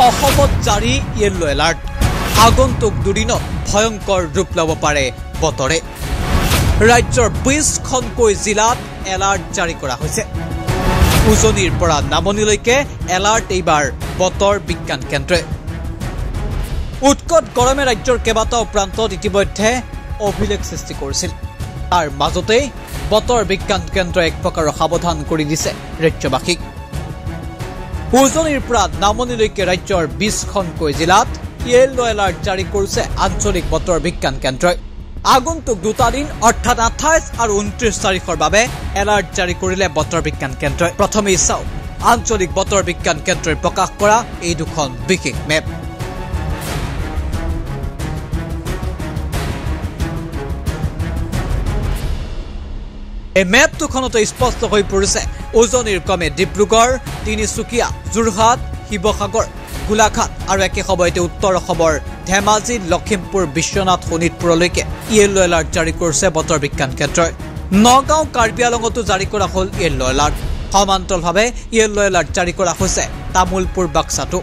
অসমত জাৰি yellow alert আগন্তুক দুদিনত ভয়ংকৰ ৰূপ ল'ব পাৰে বতৰে ৰাজ্যৰ ২০খনকৈ জিলাত এলাৰ্ট জাৰি কৰা হৈছে উজনিৰ পৰা নামনিলৈকে এলাৰ্ট এইবাৰ বতৰ বিজ্ঞান কেন্দ্ৰই উৎকট গৰমে ৰাজ্যৰ কেইবাটাও প্ৰান্তত ইতিমধ্যে অভিলেখ সৃষ্টি কৰিছিল তাৰ মাজতে বতৰ বিজ্ঞান কেন্দ্ৰই এক প্ৰকাৰৰ সাৱধান কৰি দিছে ৰাজ্যবাসীক উজনিৰ পৰা নামনিলৈকে ৰাজ্যৰ ২০খনকৈ জিলাত ইয়েলো এলাৰ্ট জাৰি কৰিছে আঞ্চলিক বতৰ বিজ্ঞান কেন্দ্ৰই আগন্তুক দুটা দিন অৰ্থাৎ ২৮ আৰু ২৯ তাৰিখৰ বাবে এলাৰ্ট জাৰি কৰিলে বতৰ বিজ্ঞান কেন্দ্ৰই প্ৰথমে চাও আঞ্চলিক বতৰ বিজ্ঞান কেন্দ্ৰই প্ৰকাশ কৰা এই দুখন বিশেষ মেপ এই মেপ দুখনতে স্পষ্ট হৈ পৰিছে উজনিৰ ক্ৰমে ডিব্ৰুগড় তিনিচুকীয়া যোৰহাট শিৱসাগৰ গোলাঘাট আৰু একে সময়তে উত্তৰ অসমৰ ধেমাজি লখিমপুৰ বিশ্বনাথ শোণিতপুৰলৈকে ইয়েলো এলাৰ্ট জাৰি কৰিছে বতৰ বিজ্ঞান কেন্দ্ৰই নগাঁও কাৰ্বি আংলঙতো জাৰি কৰা হ'ল ইয়েলো এলাৰ্ট সমান্তৰালভাৱে ইয়েলো এলাৰ্ট জাৰি কৰা হৈছে তামুলপুৰ বাক্সাতো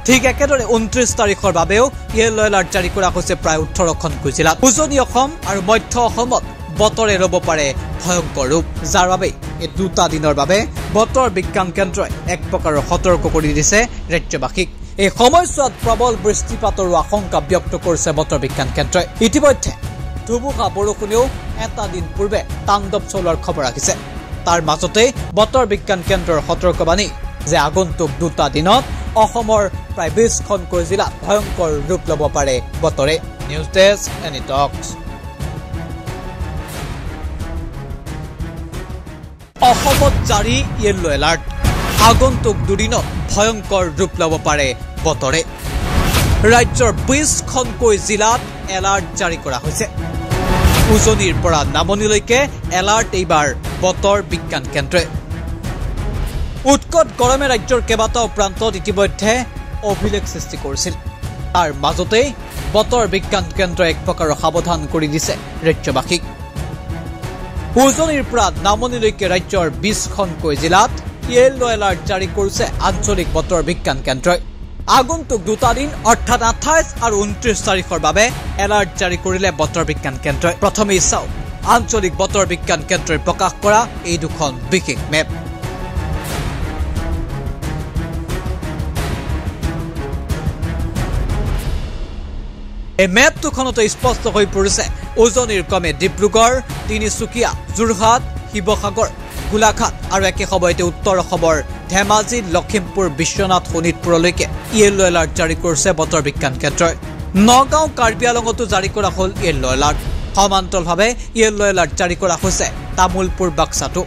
ঠিক একেদৰে ২৯ তাৰিখৰ বাবেও ইয়েলো এলাৰ্ট জাৰি কৰা হৈছে প্ৰায় ১৮খনকৈ জিলাত উজনি অসম আৰু মধ্য অসমত বতৰে ৰব পাৰে ভয়ংকৰ ৰূপ যাৰ বাবে এই দুটা দিনৰ বাবে বতৰ বিজ্ঞান কেন্দ্ৰই এক প্ৰকাৰৰ সতৰ্ক কৰি দিছে ৰাজ্যবাসীক এই সময়ছোৱাত প্ৰবল বৃষ্টিপাতৰ আশংকা ব্যক্ত কৰিছে বতৰ বিজ্ঞান কেন্দ্ৰই ইতিমধ্যে ধুমুহা বৰষুণেও এটা দিন পূৰ্বে তাণ্ডৱ চলোৱাৰ খবৰ আহিছে তাৰ মাজতে বতৰ বিজ্ঞান কেন্দ্ৰৰ সতৰ্কবাণী যে আগন্তুক দুটা দিনত অসমৰ প্ৰায় ২০খনকৈ জিলাত ভয়ংকৰ ৰূপ ল'ব পাৰে বতৰে নিউজ ডেস্ক এনি টক্স অসমত জাৰি ইয়েলো এলাৰ্ট আগন্তুক দুদিনত ভয়ংকৰ ৰূপ ল'ব পাৰে বতৰে ৰাজ্যৰ ২০খনকৈ জিলাত এলাৰ্ট জাৰি কৰা হৈছে উজনিৰ পৰা নামনিলৈকে এলাৰ্ট এইবাৰ বতৰ বিজ্ঞান কেন্দ্ৰই উৎকট গৰমে ৰাজ্যৰ কেইবাটাও প্ৰান্তত ইতিমধ্যে অভিলেখ সৃষ্টি কৰিছিল তাৰ মাজতে বতৰ বিজ্ঞান কেন্দ্ৰই এক প্ৰকাৰৰ সাৱধান কৰি দিছে ৰাজ্যবাসীক উজনিৰ পৰা নামনিলৈকে ৰাজ্যৰ ২০খনকৈ জিলাত ইয়েলো এলাৰ্ট জাৰি কৰিছে আঞ্চলিক বতৰ বিজ্ঞান কেন্দ্ৰই আগন্তুক দুটা দিন অৰ্থাৎ ২৮ আৰু ২৯ তাৰিখৰ বাবে এলাৰ্ট জাৰি কৰিলে বতৰ বিজ্ঞান কেন্দ্ৰই প্ৰথমে চাও আঞ্চলিক বতৰ বিজ্ঞান কেন্দ্ৰই প্ৰকাশ কৰা এই দুখন বিশেষ মেপ এই মেপ দুখনতে স্পষ্ট হৈ পৰিছে উজনিৰ ক্ৰমে ডিব্ৰুগড় তিনিচুকীয়া যোৰহাট শিৱসাগৰ গোলাঘাট আৰু একে সময়তে উত্তৰ অসমৰ ধেমাজি লখিমপুৰ বিশ্বনাথ শোণিতপুৰলৈকে ইয়েলো এলাৰ্ট জাৰি কৰিছে বতৰ বিজ্ঞান কেন্দ্ৰই নগাঁও কাৰ্বি আংলঙতো জাৰি কৰা হ'ল ইয়েলো এলাৰ্ট সমান্তৰালভাৱে ইয়েলো এলাৰ্ট জাৰি কৰা হৈছে তামুলপুৰ বাক্সাতো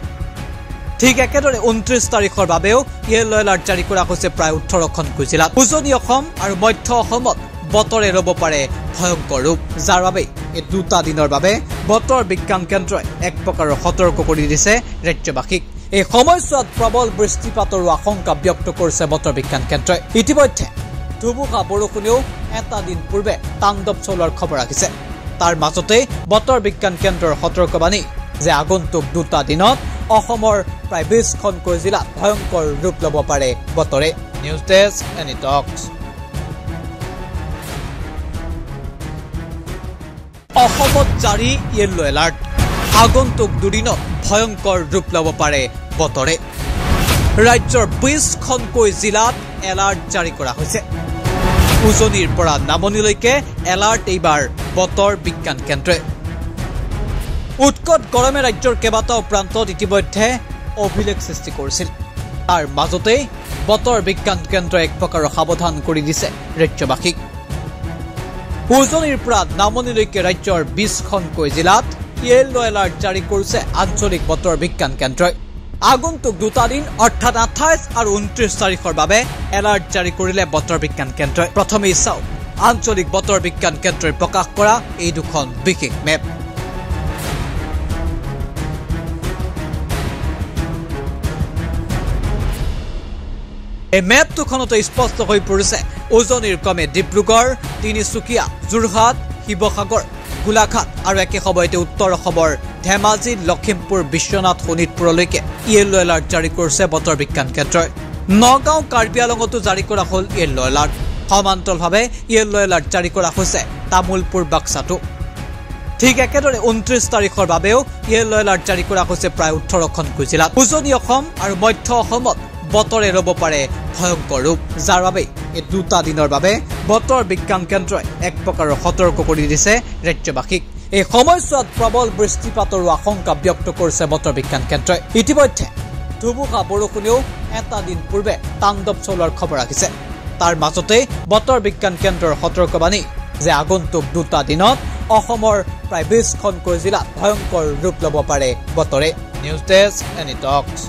ঠিক একেদৰে ২৯ তাৰিখৰ বাবেও ইয়েলো এলাৰ্ট জাৰি কৰা হৈছে প্ৰায় ১৮খনকৈ জিলাত উজনি অসম আৰু মধ্য অসমত বতৰে ৰব পাৰে ভয়ংকৰ ৰূপ যাৰ বাবে এই দুটা দিনৰ বাবে বতৰ বিজ্ঞান কেন্দ্ৰই এক প্ৰকাৰৰ সতৰ্ক কৰি দিছে ৰাজ্যবাসীক এই সময়ছোৱাত প্ৰবল বৃষ্টিপাতৰ আশংকা ব্যক্ত কৰিছে বতৰ বিজ্ঞান কেন্দ্ৰই ইতিমধ্যে ধুমুহা বৰষুণেও এটা দিন পূৰ্বে তাণ্ডৱ চলোৱাৰ খবৰ আহিছে তাৰ মাজতে বতৰ বিজ্ঞান কেন্দ্ৰৰ সতৰ্কবাণী যে আগন্তুক দুটা দিনত অসমৰ প্ৰায় ২০খনকৈ জিলাত ভয়ংকৰ ৰূপ ল'ব পাৰে বতৰে নিউজ ডেস্ক এনি টক্স অসমত জাৰি ইয়েলো এলাৰ্ট আগন্তুক দুদিনত ভয়ংকৰ ৰূপ ল'ব পাৰে বতৰে ৰাজ্যৰ ২০খনকৈ জিলাত এলাৰ্ট জাৰি কৰা হৈছে উজনিৰ পৰা নামনিলৈকে এলাৰ্ট এইবাৰ বতৰ বিজ্ঞান কেন্দ্ৰই উৎকট গৰমে ৰাজ্যৰ কেইবাটাও প্ৰান্তত ইতিমধ্যে অভিলেখ সৃষ্টি কৰিছিল তাৰ মাজতে বতৰ বিজ্ঞান কেন্দ্ৰই এক প্ৰকাৰৰ সাৱধান কৰি দিছে ৰাজ্যবাসীক উজনিৰ পৰা নামনিলৈকে ৰাজ্যৰ ২০খনকৈ জিলাত ইয়েলো এলাৰ্ট জাৰি কৰিছে আঞ্চলিক বতৰ বিজ্ঞান কেন্দ্ৰই আগন্তুক দুটা দিন অৰ্থাৎ ২৮ আৰু ২৯ তাৰিখৰ বাবে এলাৰ্ট জাৰি কৰিলে বতৰ বিজ্ঞান কেন্দ্ৰই প্ৰথমে চাও আঞ্চলিক বতৰ বিজ্ঞান কেন্দ্ৰই প্ৰকাশ কৰা এই দুখন বিশেষ মেপ এই মেপ দুখনতে স্পষ্ট হৈ পৰিছে উজনিৰ ক্ৰমে ডিব্ৰুগড় তিনিচুকীয়া যোৰহাট শিৱসাগৰ গোলাঘাট আৰু একে সময়তে উত্তৰ অসমৰ ধেমাজি লখিমপুৰ বিশ্বনাথ শোণিতপুৰলৈকে ইয়েলো এলাৰ্ট জাৰি কৰিছে বতৰ বিজ্ঞান কেন্দ্ৰই নগাঁও কাৰ্বি আলঙতো জাৰি কৰা হ'ল য়েল্লো এলাৰ্ট সমান্তৰালভাৱে য়েল্লো এলাৰ্ট জাৰি কৰা হৈছে তামুলপুৰ বাক্সাটো ঠিক একেদৰে 29 তাৰিখৰ বাবেও য়েল্লো এলাৰ্ট জাৰি কৰা হৈছে প্ৰায় 18খন জিলাত উজনি অসম আৰু মধ্য অসমত বতৰে ৰ'ব পাৰে ভয়ংকৰ ৰূপ যাৰ বাবে এই দুটা দিনৰ বাবে বতৰ বিজ্ঞান কেন্দ্ৰই এক প্ৰকাৰৰ সতৰ্ক কৰি দিছে ৰাজ্যবাসীক এই সময়ছোৱাত প্ৰবল বৃষ্টিপাতৰো আশংকা ব্যক্ত কৰিছে বতৰ বিজ্ঞান কেন্দ্ৰই ইতিমধ্যে ধুমুহা বৰষুণেও এটা দিন পূৰ্বে তাণ্ডৱ চলোৱাৰ খবৰ আহিছে তাৰ মাজতে বতৰ বিজ্ঞান কেন্দ্ৰৰ সতৰ্কবাণী যে আগন্তুক দুটা দিনত অসমৰ প্ৰায় 20খনকৈ জিলাত ভয়ংকৰ ৰূপ ল'ব পাৰে বতৰে নিউজ ডেস্ক এনি টক্স